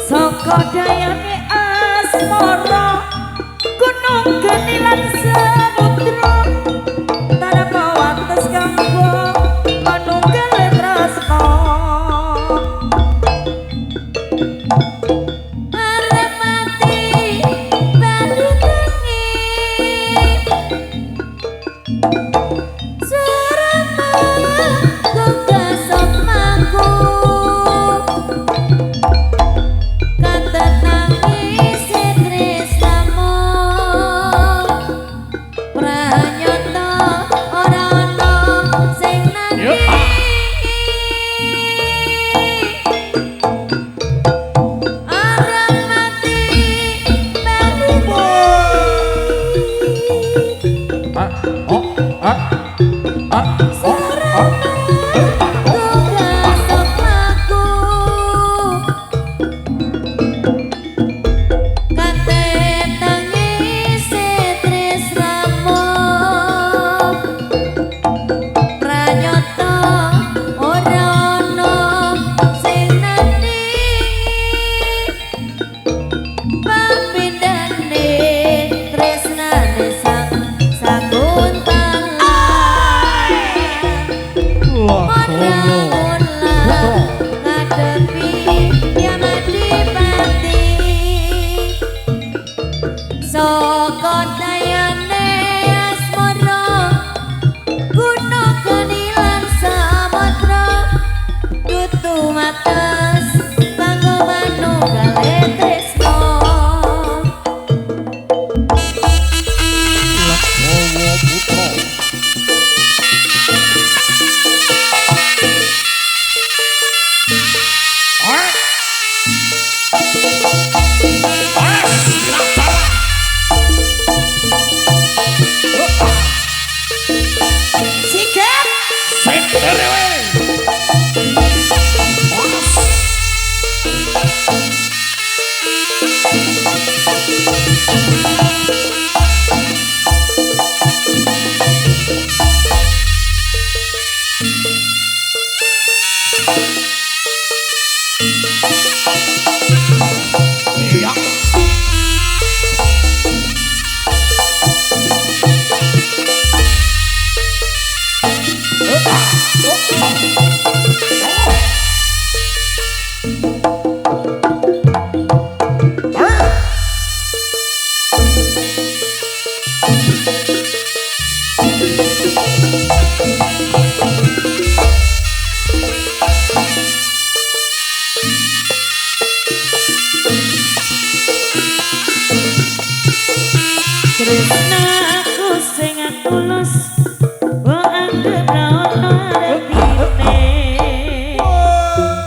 saka dayane asmara gunung geni lan samudra tanpa wates kanggo manunggale tresno arep mati bali tangi suaramu kegasot aku kate tangi setresnamo pranyoto ora ana sing nandingi arep mati bali kegasot aku kate tangi setresnamo Sikap. Tresnaku sing tulus wong anggap ra ono artine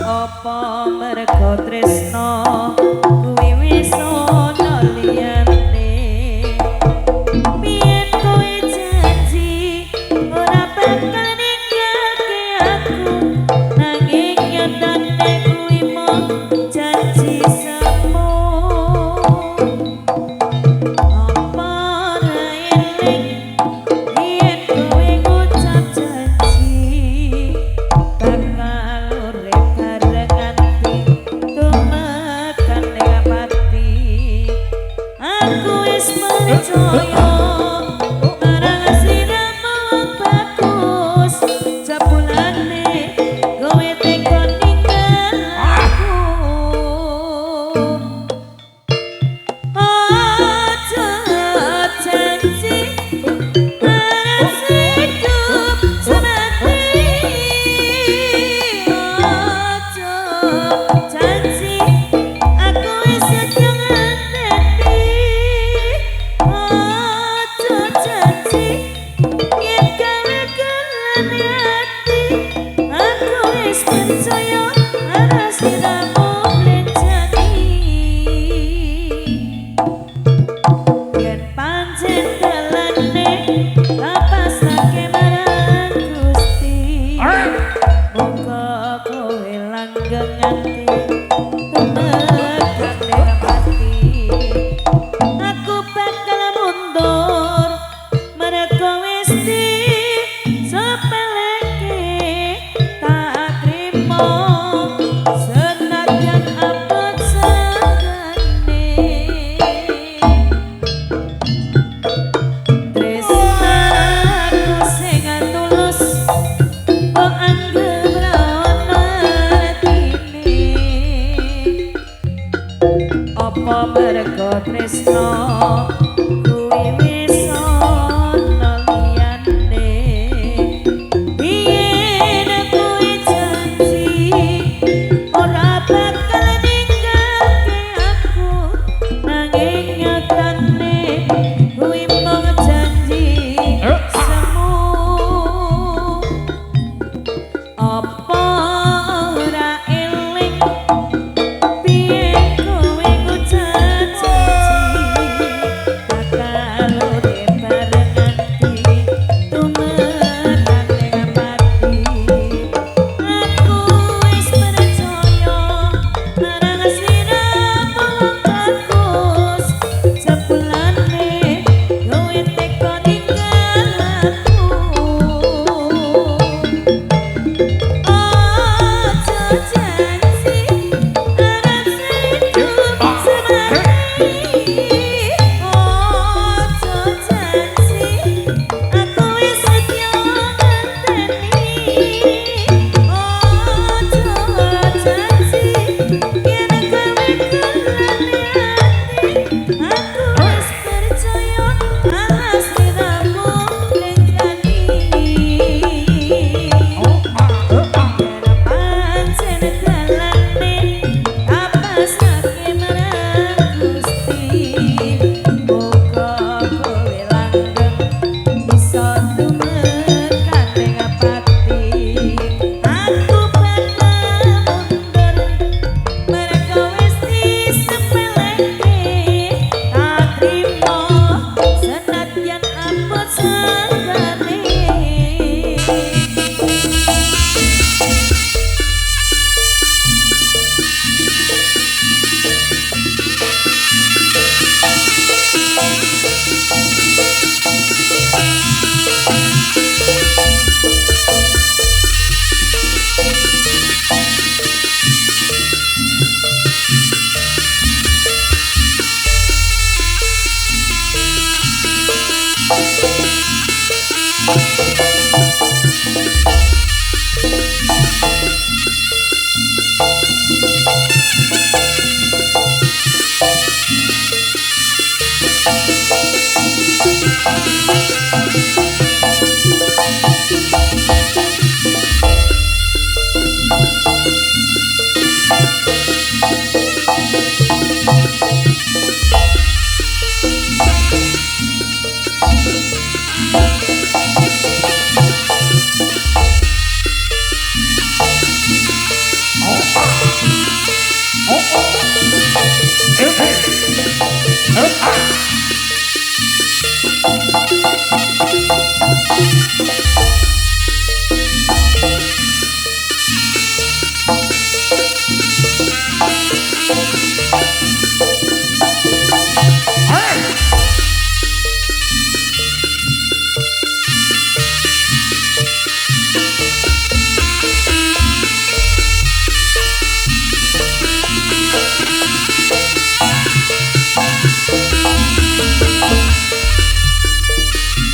apa mergo tresno kuwi wis ono liyane biyen kowe janji ora bakal ninggalke aku nanging nyatane kuwi mung janji semu.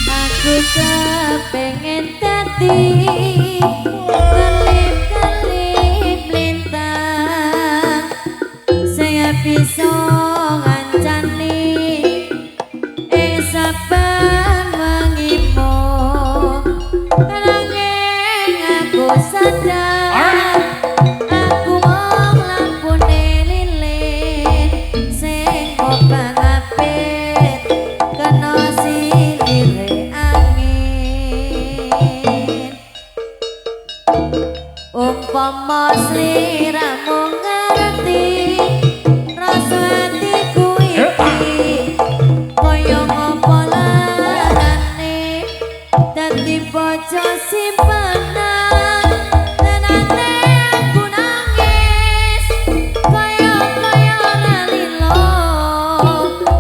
Aku kepengen dadi kelip-kelip lintang saya bisa ngancani saben wengimu nanging aku sadar aku mung lampune lilin sing kobang apit kena silire angin umpama sliramu ngerti rasa hatiku iki kaya ngapa larane dadi bojo simpanan tenane aku nangis kaya ora lilo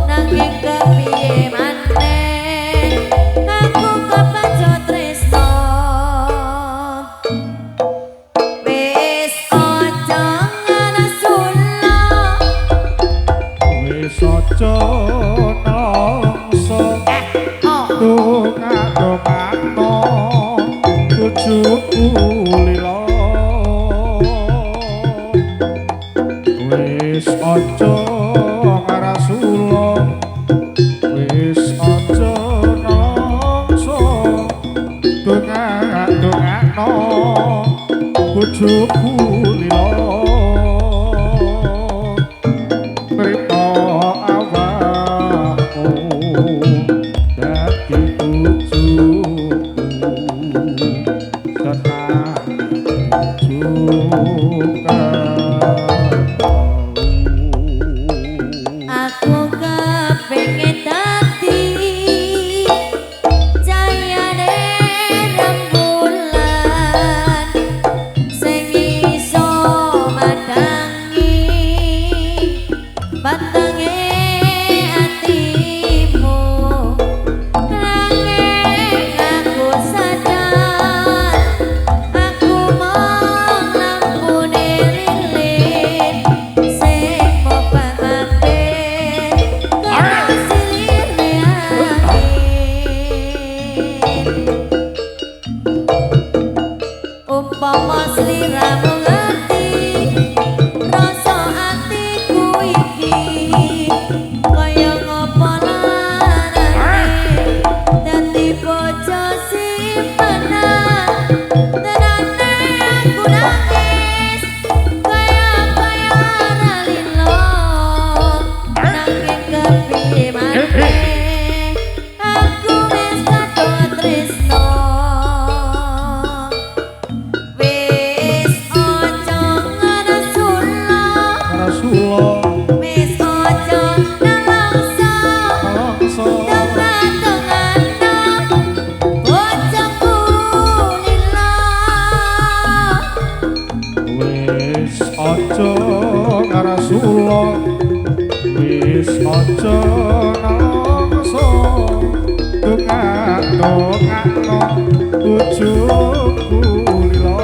nanging kepiye maneh aku kepancet tresno wis aja ngarasula
Wis aja nangsa dongak-dongakno bojoku lila wis aja ngarasula wis aja nangsa dongak-dongakno bojoku lila Prito awakmu dadi bojoku senang juga
aku kepengen dadi cahayane rembulan sing iso madangi batenge atimu nanging aku sadar aku mung lampune lilin sing mobang apit karo silire angin umpama sliramu ngerti rasa atiku iki kaya ngapa larane dadi bojo simpanan tenane aku nangis kaya ora lilo nanging kepiye maneh aku wis kadung tresno wis aja ngarasula
Rasulullah
wis aja nalangsa
nangsa
dongak-dongakno bojoku lila
wis aja ngarasula wis aja nangsa dongak-dongakno bojoku lila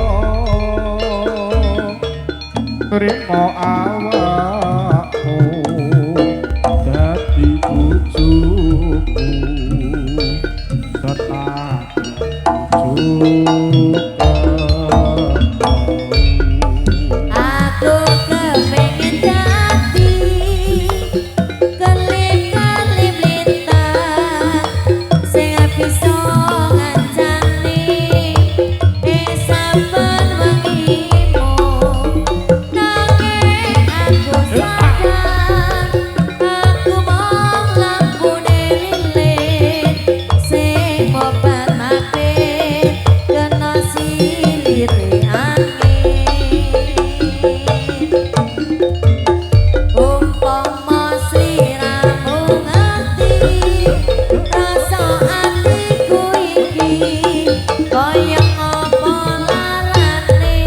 Primo awakmu dadi bojoku senang
Aku kepengen dadi kelip-kelip lintang sing bisa ngancani saben wengimu nanging aku sadar aku mung lampune lilin sing mobat makin kena silire angin umpama sliramu ngerti rasa atiku iki kaya apa lalane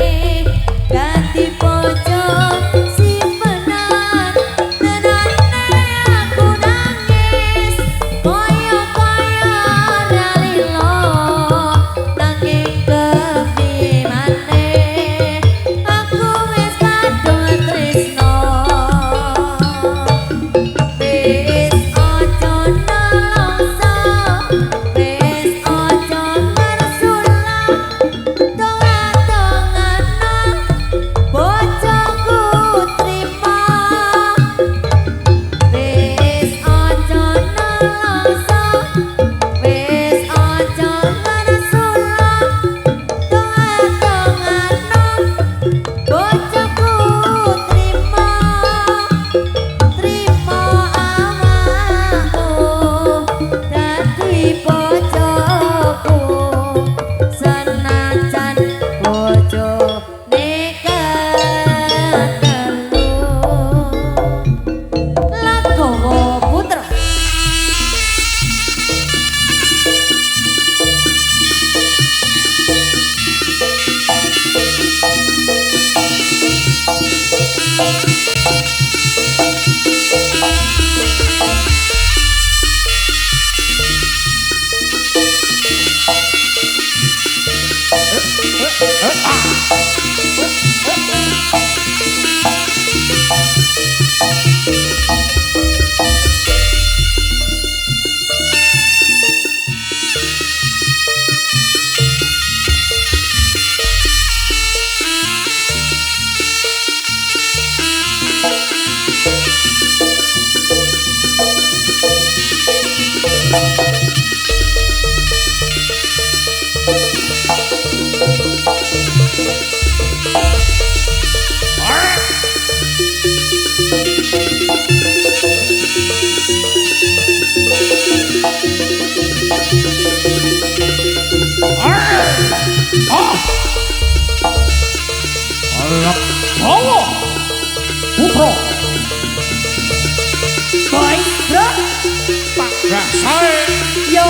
ganti bojo simpenan tenane aku nangis kaya ralilo nanging kepiye maneh aku wis kadung tresno wis aja nelongso wis aja mersulah dongan-donganan bojoku trima wis aja nelongso wis aja mersulah dongan-donganan bojoku trima trima awakmu dadi bojoku senajan bojone ketelu Lagowo Putra
Lagowo Putra
Boy Bro
Pak Gasae
yo